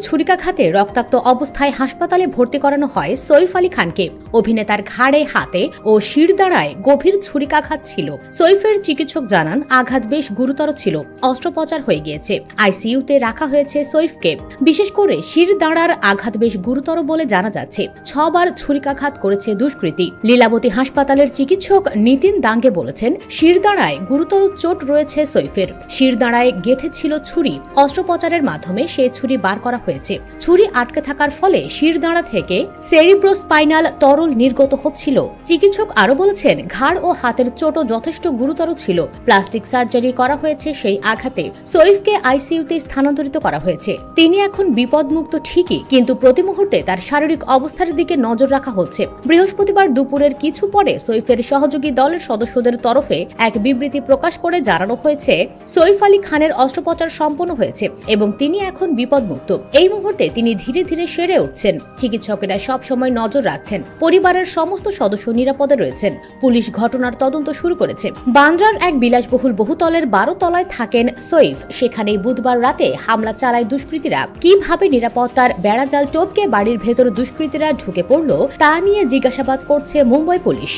ছুরিকাঘাতে রক্তাক্ত অবস্থায় হাসপাতালে ভর্তি করানো হয় সইফ আলী খানকে। অভিনেতার ঘাড়ে, হাতে ও শিরদাঁড়ায় গভীর ছুরিকাঘাত ছিল। সইফের চিকিৎসক জানান আঘাত বেশ গুরুতর ছিল, অস্ত্রোপচার হয়ে গিয়েছে। আইসিইউতে রাখা হয়েছে সইফকে। বিশেষ করে শিরদাঁড়ার আঘাত বেশ গুরুতর বলে জানা যাচ্ছে। 6 বার ছুরিকাঘাত করেছে দুষ্কৃতী। লীলাবতী হাসপাতালের চিকিৎসক নিতিন দাঙ্গে বলেছেন, শিরদাঁড়ায় গুরুতর চোট রয়েছে সইফের। শিরদাঁড়ায় গেঁথে ছিল ছুরি। অস্ত্রোপচারের মাধ্যমে সেই ছুরি বার করা হয়েছে। ছুরি আটকে থাকার ফলে শিরদাঁড়া থেকে সেরিব্রোস্পাইনাল তরল নির্গত হচ্ছিল। চিকিৎসক আরো বলেছেন, ঘাড় ও হাতের চোটও যথেষ্ট গুরুতর ছিল। প্লাস্টিক সার্জারি করা হয়েছে সেই আঘাতে। সইফকে আইসিইউতে স্থানান্তরিত করা হয়েছে। তিনি এখন বিপদমুক্ত ঠিকই, কিন্তু প্রতি মুহূর্তে তার শারীরিক অবস্থার দিকে নজর রাখা হচ্ছে। বৃহস্পতিবার দুপুরের কিছু পরে সইফের সহযোগী দলের সদস্যদের তরফে এক বিবৃতি প্রকাশ করে জানানো হয়েছে, সইফ আলী খানের অস্ত্রোপচার সম্পন্ন হয়েছে এবং তিনি এখন বিপদমুক্ত। এই মুহূর্তে তিনি ধীরে ধীরে সেরে উঠছেন। চিকিৎসকেরা সব সময় নজর রাখছেন। পরিবারের সমস্ত সদস্য নিরাপদে রয়েছেন। পুলিশ ঘটনার তদন্ত শুরু করেছে। বান্দ্রার এক বিলাসবহুল বহুতলের 12 তলায় থাকেন সইফ। সেখানেই বুধবার রাতে হামলা চালায় দুষ্কৃতীরা। কিভাবে নিরাপত্তার বেড়াজাল টপকে বাড়ির ভেতর দুষ্কৃতীরা ঢুকে পড়ল তা নিয়ে জিজ্ঞাসাবাদ করছে Mumbai police.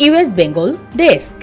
US Bengal desk.